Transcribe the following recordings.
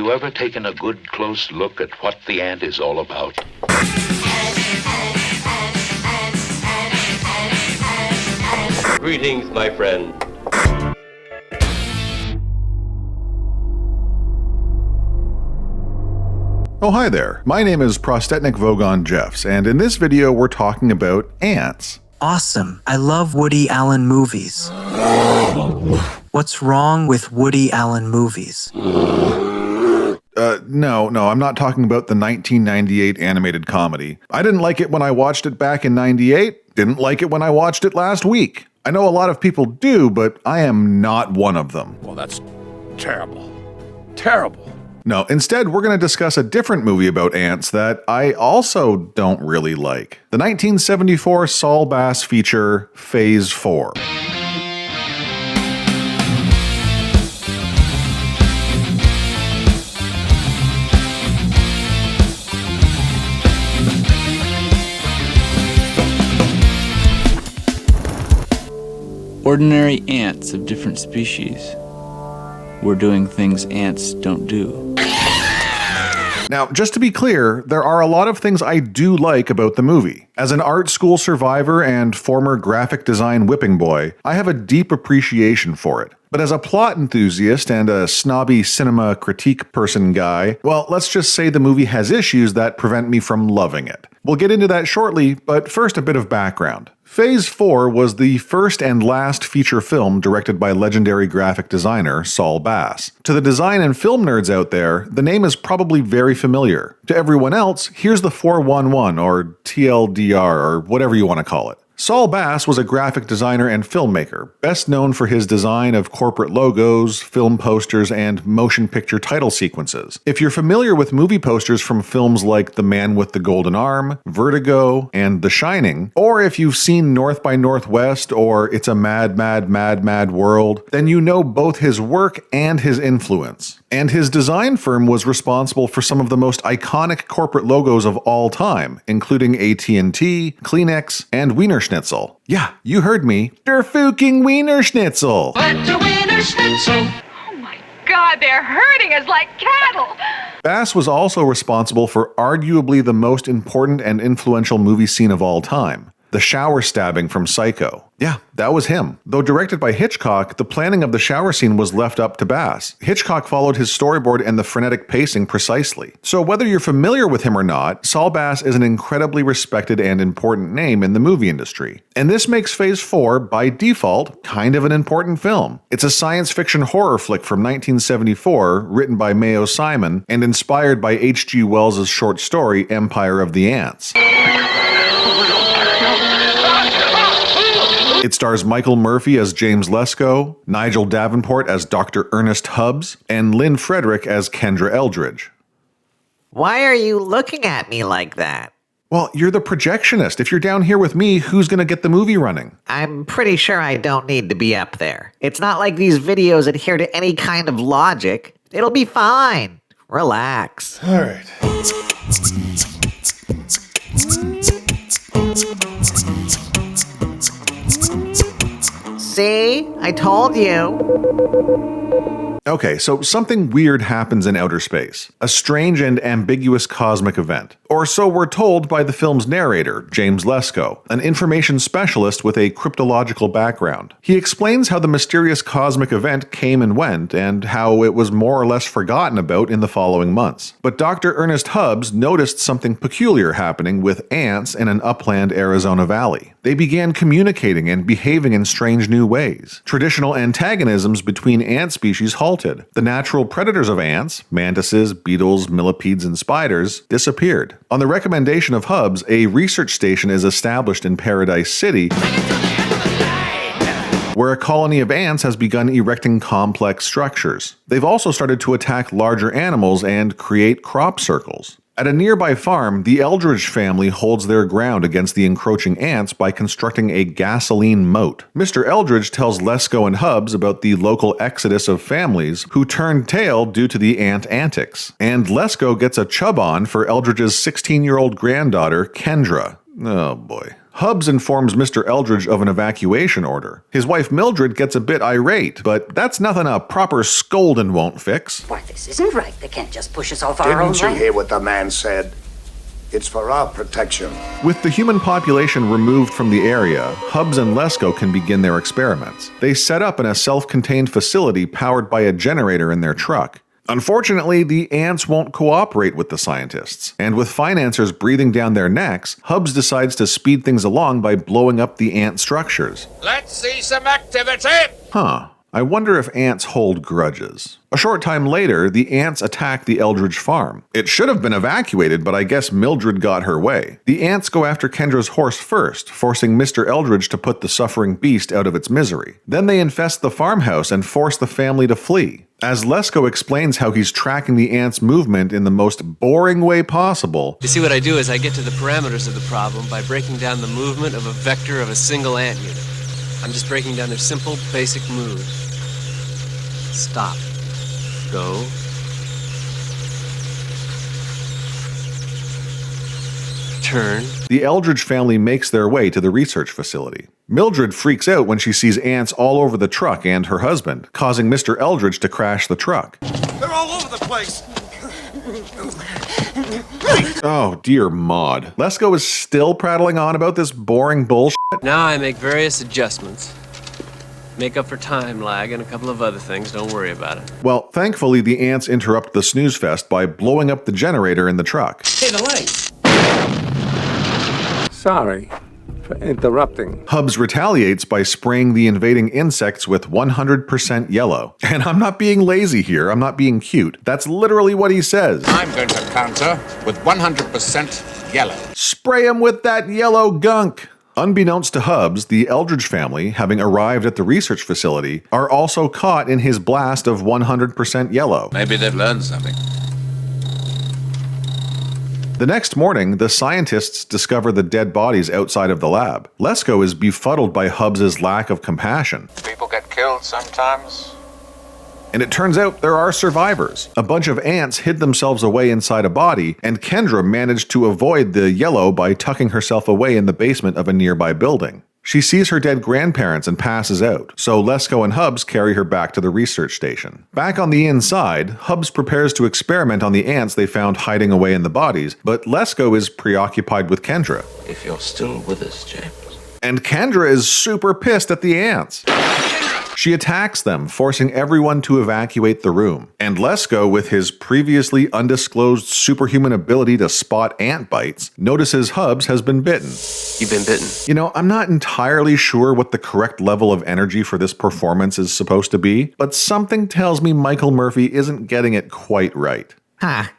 you ever taken a good close look at what the ant is all about? Greetings, my friend. Oh, hi there. My name is Prostetnik Vogon Jeffs, and in this video we're talking about ants. Awesome. I love Woody Allen movies. What's wrong with Woody Allen movies? No, I'm not talking about the 1998 animated comedy. I didn't like it when I watched it back in 98, didn't like it when I watched it last week. I know a lot of people do, but I am not one of them. Well, that's terrible. Terrible. No, instead, we're going to discuss a different movie about ants that I also don't really like. The 1974 Saul Bass feature, Phase 4. Ordinary ants of different species. We're doing things ants don't do. Now, just to be clear, there are a lot of things I do like about the movie. As an art school survivor and former graphic design whipping boy, I have a deep appreciation for it. But as a plot enthusiast and a snobby cinema critique person guy, well, let's just say the movie has issues that prevent me from loving it. We'll get into that shortly, but first a bit of background. Phase 4 was the first and last feature film directed by legendary graphic designer Saul Bass. To the design and film nerds out there, the name is probably very familiar. To everyone else, here's the 411 or TLDR or whatever you want to call it. Saul Bass was a graphic designer and filmmaker, best known for his design of corporate logos, film posters, and motion picture title sequences. If you're familiar with movie posters from films like The Man with the Golden Arm, Vertigo, and The Shining, or if you've seen North by Northwest or It's a Mad, Mad, Mad, Mad World, then you know both his work and his influence. And his design firm was responsible for some of the most iconic corporate logos of all time, including AT&T, Kleenex, and Wiener Schnitzel. Yeah, you heard me. Der fucking Wiener Schnitzel! What's a Wiener Schnitzel? Oh my God, they're herding us like cattle! Bass was also responsible for arguably the most important and influential movie scene of all time, the shower stabbing from Psycho. Yeah, that was him. Though directed by Hitchcock, the planning of the shower scene was left up to Bass. Hitchcock followed his storyboard and the frenetic pacing precisely. So whether you're familiar with him or not, Saul Bass is an incredibly respected and important name in the movie industry. And this makes Phase 4, by default, kind of an important film. It's a science fiction horror flick from 1974, written by Mayo Simon, and inspired by H.G. Wells' short story, Empire of the Ants. It stars Michael Murphy as James Lesko, Nigel Davenport as Dr. Ernest Hubbs, and Lynn Frederick as Kendra Eldridge. Why are you looking at me like that? Well, you're the projectionist. If you're down here with me, who's going to get the movie running? I'm pretty sure I don't need to be up there. It's not like these videos adhere to any kind of logic. It'll be fine. Relax. All right. See? I told you. Okay, so something weird happens in outer space. A strange and ambiguous cosmic event. Or so we're told by the film's narrator, James Lesko, an information specialist with a cryptological background. He explains how the mysterious cosmic event came and went, and how it was more or less forgotten about in the following months. But Dr. Ernest Hubbs noticed something peculiar happening with ants in an upland Arizona valley. They began communicating and behaving in strange new ways. Traditional antagonisms between ant species halted. The natural predators of ants, mantises, beetles, millipedes, and spiders, disappeared. On the recommendation of Hubbs, a research station is established in Paradise City, where a colony of ants has begun erecting complex structures. They've also started to attack larger animals and create crop circles. At a nearby farm, the Eldridge family holds their ground against the encroaching ants by constructing a gasoline moat. Mr. Eldridge tells Lesko and Hubbs about the local exodus of families who turned tail due to the ant antics. And Lesko gets a chub on for Eldridge's 16-year-old granddaughter, Kendra. Oh boy. Hubs informs Mr. Eldridge of an evacuation order. His wife Mildred gets a bit irate, but that's nothing a proper scolding won't fix. Why, this isn't right. They can't just push us off our own Didn't you land. hear what the man said? It's for our protection. With the human population removed from the area, Hubs and Lesko can begin their experiments. They set up in a self-contained facility powered by a generator in their truck. Unfortunately, the ants won't cooperate with the scientists, and with financiers breathing down their necks, Hubs decides to speed things along by blowing up the ant structures. Let's see some activity! I wonder if ants hold grudges. A short time later, the ants attack the Eldridge farm. It should have been evacuated, but I guess Mildred got her way. The ants go after Kendra's horse first, forcing Mr. Eldridge to put the suffering beast out of its misery. Then they infest the farmhouse and force the family to flee. As Lesko explains how he's tracking the ants' movement in the most boring way possible. You see, what I do is I get to the parameters of the problem by breaking down the movement of a vector of a single ant unit. I'm just breaking down their simple, basic moves. Stop. Go. Turn. The Eldridge family makes their way to the research facility. Mildred freaks out when she sees ants all over the truck and her husband, causing Mr. Eldridge to crash the truck. They're all over the place! Oh dear Maud. Lesko is still prattling on about this boring bullshit. Now I make various adjustments. Make up for time lag and a couple of other things. Don't worry about it. Well, thankfully the ants interrupt the snooze fest by blowing up the generator in the truck. Hey, the light! Sorry for interrupting. Hubs retaliates by spraying the invading insects with 100% yellow. And I'm not being lazy here, I'm not being cute. That's literally what he says. I'm going to counter with 100% yellow. Spray him with that yellow gunk! Unbeknownst to Hubs, the Eldridge family, having arrived at the research facility, are also caught in his blast of 100% yellow. Maybe they've learned something. The next morning, the scientists discover the dead bodies outside of the lab. Lesko is befuddled by Hubs' lack of compassion. People get killed sometimes. And it turns out there are survivors. A bunch of ants hid themselves away inside a body, and Kendra managed to avoid the yellow by tucking herself away in the basement of a nearby building. She sees her dead grandparents and passes out, so Lesko and Hubs carry her back to the research station. Back on the inside, Hubs prepares to experiment on the ants they found hiding away in the bodies, but Lesko is preoccupied with Kendra. If you're still with us, James. And Kendra is super pissed at the ants. She attacks them, forcing everyone to evacuate the room. And Lesko, with his previously undisclosed superhuman ability to spot ant bites, notices Hubs has been bitten. You've been bitten. You know, I'm not entirely sure what the correct level of energy for this performance is supposed to be, but something tells me Michael Murphy isn't getting it quite right.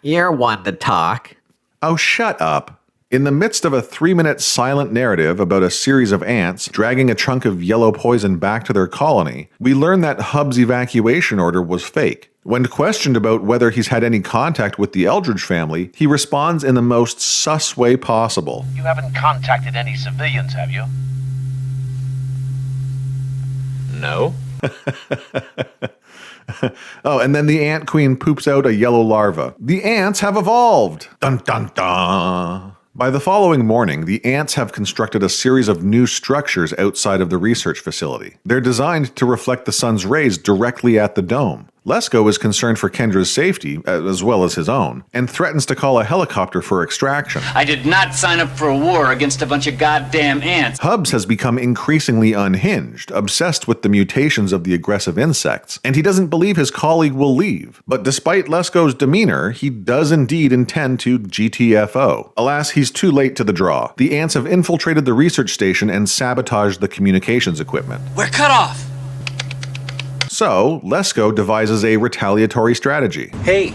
You're one to talk. Oh, shut up. In the midst of a 3-minute silent narrative about a series of ants dragging a chunk of yellow poison back to their colony, we learn that Hubs' evacuation order was fake. When questioned about whether he's had any contact with the Eldridge family, he responds in the most sus way possible. You haven't contacted any civilians, have you? No. Oh, and then the ant queen poops out a yellow larva. The ants have evolved! Dun dun dun! By the following morning, the ants have constructed a series of new structures outside of the research facility. They're designed to reflect the sun's rays directly at the dome. Lesko is concerned for Kendra's safety, as well as his own, and threatens to call a helicopter for extraction. I did not sign up for a war against a bunch of goddamn ants. Hubs has become increasingly unhinged, obsessed with the mutations of the aggressive insects, and he doesn't believe his colleague will leave. But despite Lesko's demeanor, he does indeed intend to GTFO. Alas, he's too late to the draw. The ants have infiltrated the research station and sabotaged the communications equipment. We're cut off! So, Lesko devises a retaliatory strategy. Hey,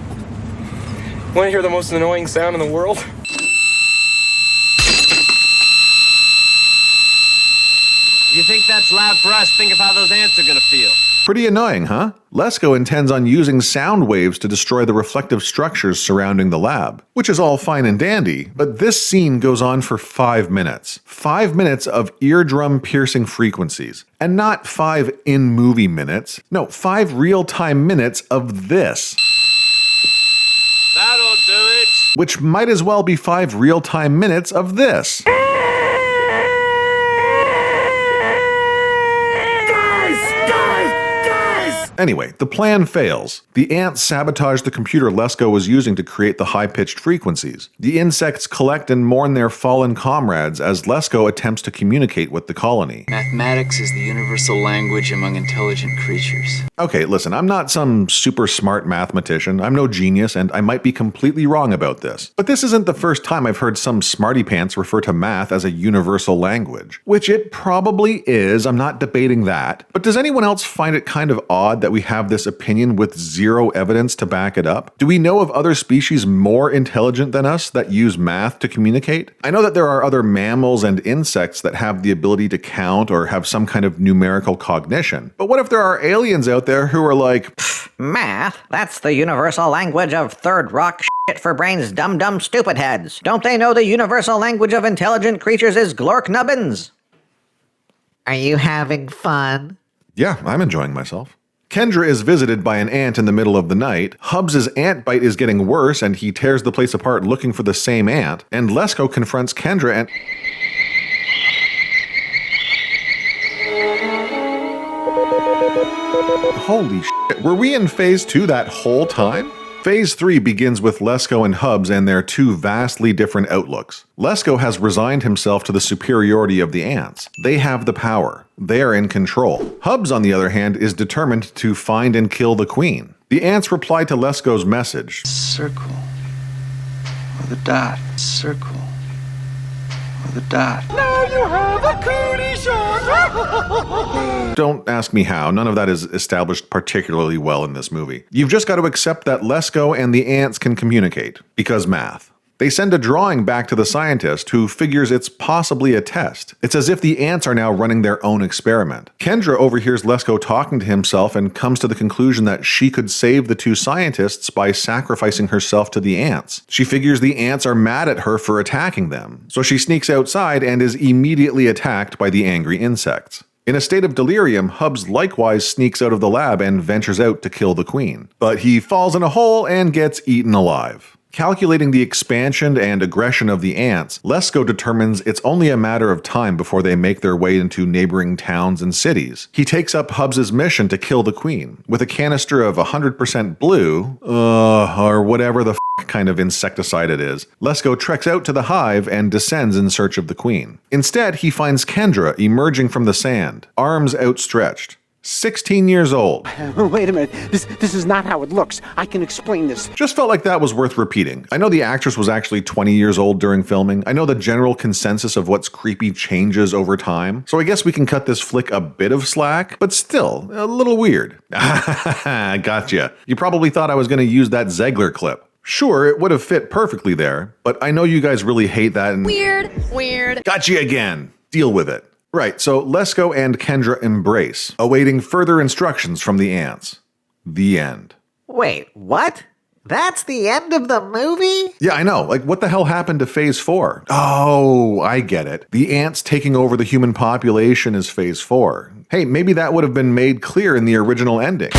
want to hear the most annoying sound in the world? If you think that's loud for us, think of how those ants are gonna feel. Pretty annoying, huh? Lesko intends on using sound waves to destroy the reflective structures surrounding the lab, which is all fine and dandy, but this scene goes on for 5 minutes. 5 minutes of eardrum-piercing frequencies. And not 5 in-movie minutes. No, 5 real-time minutes of this. That'll do it! Which might as well be 5 real-time minutes of this. Anyway, the plan fails. The ants sabotage the computer Lesko was using to create the high-pitched frequencies. The insects collect and mourn their fallen comrades as Lesko attempts to communicate with the colony. Mathematics is the universal language among intelligent creatures. Okay, listen, I'm not some super smart mathematician, I'm no genius, and I might be completely wrong about this. But this isn't the first time I've heard some smarty pants refer to math as a universal language. Which it probably is, I'm not debating that. But does anyone else find it kind of odd that we have this opinion with zero evidence to back it up? Do we know of other species more intelligent than us that use math to communicate? I know that there are other mammals and insects that have the ability to count or have some kind of numerical cognition. But what if there are aliens out there who are like, math? That's the universal language of third rock shit for brains, dumb stupid heads. Don't they know the universal language of intelligent creatures is glork nubbins? Are you having fun? Yeah, I'm enjoying myself. Kendra is visited by an ant in the middle of the night. Hubs' ant bite is getting worse and he tears the place apart looking for the same ant. And Lesko confronts Kendra and... Holy shit, were we in Phase 2 that whole time? Phase 3 begins with Lesko and Hubs and their two vastly different outlooks. Lesko has resigned himself to the superiority of the ants. They have the power. They're in control. Hubs, on the other hand, is determined to find and kill the queen. The ants reply to Lesko's message. Circle. With a dot. Circle. With a dot. Now you have a cootie shot! Don't ask me how, none of that is established particularly well in this movie. You've just got to accept that Lesko and the ants can communicate, because math. They send a drawing back to the scientist, who figures it's possibly a test. It's as if the ants are now running their own experiment. Kendra overhears Lesko talking to himself and comes to the conclusion that she could save the two scientists by sacrificing herself to the ants. She figures the ants are mad at her for attacking them, so she sneaks outside and is immediately attacked by the angry insects. In a state of delirium, Hubs likewise sneaks out of the lab and ventures out to kill the queen. But he falls in a hole and gets eaten alive. Calculating the expansion and aggression of the ants, Lesko determines it's only a matter of time before they make their way into neighboring towns and cities. He takes up Hubs' mission to kill the queen. With a canister of 100% blue, or whatever the kind of insecticide it is, Lesko treks out to the hive and descends in search of the queen. Instead, he finds Kendra emerging from the sand, arms outstretched. 16 years old. Wait a minute. This is not how it looks. I can explain this. Just felt like that was worth repeating. I know the actress was actually 20 years old during filming. I know the general consensus of what's creepy changes over time. So I guess we can cut this flick a bit of slack, but still a little weird. Gotcha. You probably thought I was going to use that Zegler clip. Sure, it would have fit perfectly there, but I know you guys really hate that and— Weird. Gotcha again. Deal with it. Right, so Lesko and Kendra embrace, awaiting further instructions from the ants. The end. Wait, what? That's the end of the movie? Yeah, I know. Like, what the hell happened to Phase 4? Oh, I get it. The ants taking over the human population is Phase 4. Hey, maybe that would have been made clear in the original ending.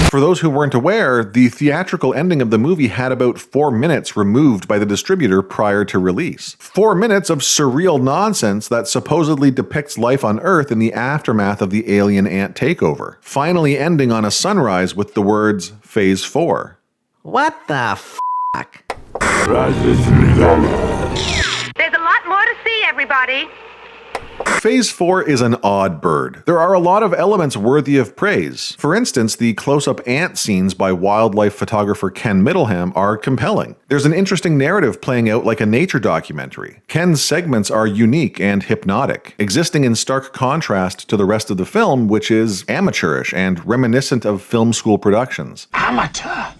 For those who weren't aware, the theatrical ending of the movie had about 4 minutes removed by the distributor prior to release. 4 minutes of surreal nonsense that supposedly depicts life on Earth in the aftermath of the alien ant takeover, finally ending on a sunrise with the words, Phase 4. What the fuck? There's a lot more to see, everybody. Phase 4 is an odd bird. There are a lot of elements worthy of praise. For instance, the close-up ant scenes by wildlife photographer Ken Middleham are compelling. There's an interesting narrative playing out like a nature documentary. Ken's segments are unique and hypnotic, existing in stark contrast to the rest of the film, which is amateurish and reminiscent of film school productions. Amateur.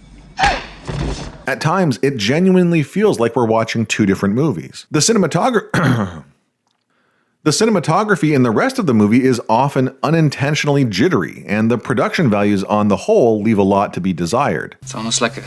At times, it genuinely feels like we're watching two different movies. The cinematography in the rest of the movie is often unintentionally jittery, and the production values on the whole leave a lot to be desired. It's almost like a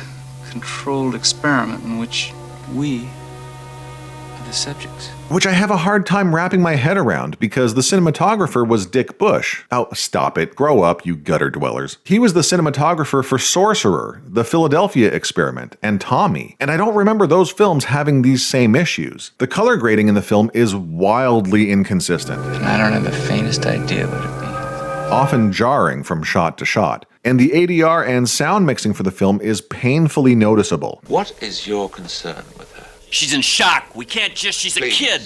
controlled experiment in which we are the subjects. Which I have a hard time wrapping my head around, because the cinematographer was Dick Bush. Oh, stop it. Grow up, you gutter dwellers. He was the cinematographer for Sorcerer, The Philadelphia Experiment, and Tommy, and I don't remember those films having these same issues. The color grading in the film is wildly inconsistent. And I don't have the faintest idea what it means. often jarring from shot to shot. And the ADR and sound mixing for the film is painfully noticeable. What is your concern with her? She's in shock. We can't just, she's a kid.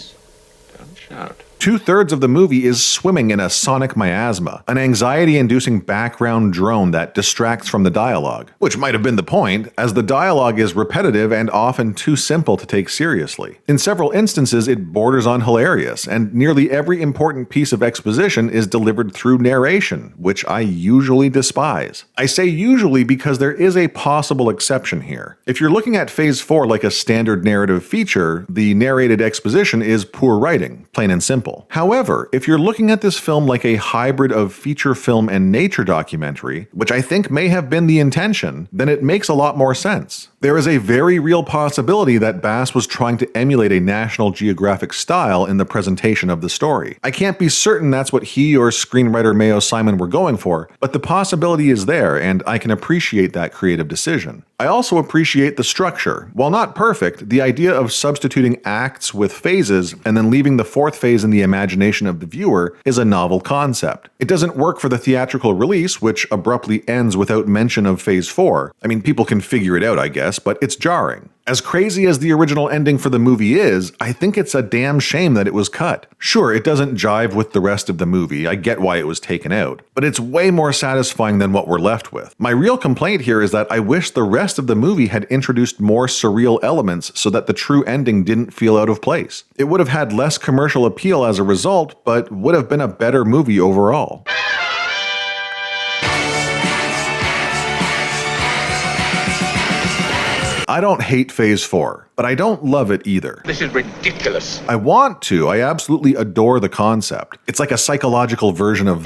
Don't shout. 2/3 of the movie is swimming in a sonic miasma, an anxiety-inducing background drone that distracts from the dialogue, which might have been the point, as the dialogue is repetitive and often too simple to take seriously. In several instances, it borders on hilarious, and nearly every important piece of exposition is delivered through narration, which I usually despise. I say usually because there is a possible exception here. If you're looking at Phase 4 like a standard narrative feature, the narrated exposition is poor writing, plain and simple. However, if you're looking at this film like a hybrid of feature film and nature documentary, which I think may have been the intention, then it makes a lot more sense. There is a very real possibility that Bass was trying to emulate a National Geographic style in the presentation of the story. I can't be certain that's what he or screenwriter Mayo Simon were going for, but the possibility is there, and I can appreciate that creative decision. I also appreciate the structure. While not perfect, the idea of substituting acts with phases and then leaving the fourth phase in the imagination of the viewer is a novel concept. It doesn't work for the theatrical release, which abruptly ends without mention of Phase 4. I mean, people can figure it out, I guess, but it's jarring. As crazy as the original ending for the movie is, I think it's a damn shame that it was cut. Sure, it doesn't jive with the rest of the movie, I get why it was taken out, but it's way more satisfying than what we're left with. My real complaint here is that I wish the rest of the movie had introduced more surreal elements so that the true ending didn't feel out of place. It would have had less commercial appeal as a result, but would have been a better movie overall. I don't hate Phase 4, but I don't love it either. This is ridiculous. I want to. I absolutely adore the concept. It's like a psychological version of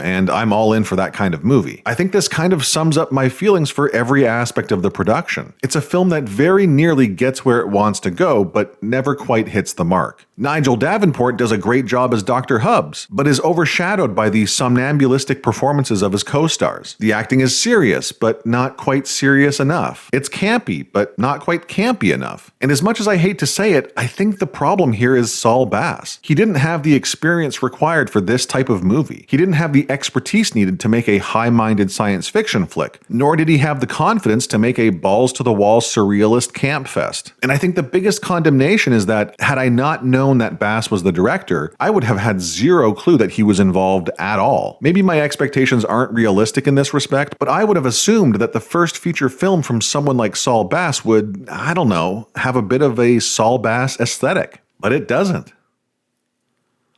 and I'm all in for that kind of movie. I think this kind of sums up my feelings for every aspect of the production. It's a film that very nearly gets where it wants to go, but never quite hits the mark. Nigel Davenport does a great job as Dr. Hubbs, but is overshadowed by the somnambulistic performances of his co-stars. The acting is serious, but not quite serious enough. It's campy, but not quite campy enough. And as much as I hate to say it, I think the problem here is Saul Bass. He didn't have the experience required for this type of movie. He didn't have the expertise needed to make a high-minded science fiction flick, nor did he have the confidence to make a balls-to-the-wall surrealist camp fest. And I think the biggest condemnation is that, had I not known that Bass was the director, I would have had zero clue that he was involved at all. Maybe my expectations aren't realistic in this respect, but I would have assumed that the first feature film from someone like Saul Bass would, I don't know, have a bit of a Saul Bass aesthetic. But it doesn't.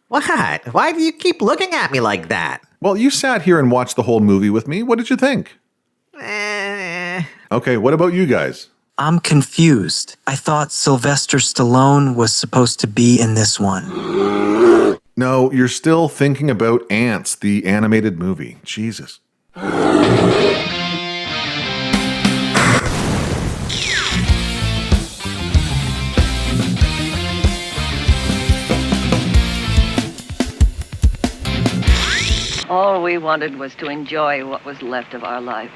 What? Why do you keep looking at me like that? Well, you sat here and watched the whole movie with me. What did you think? Okay, what about you guys? I'm confused. I thought Sylvester Stallone was supposed to be in this one. No, you're still thinking about Ants, the animated movie. Jesus. All we wanted was to enjoy what was left of our life.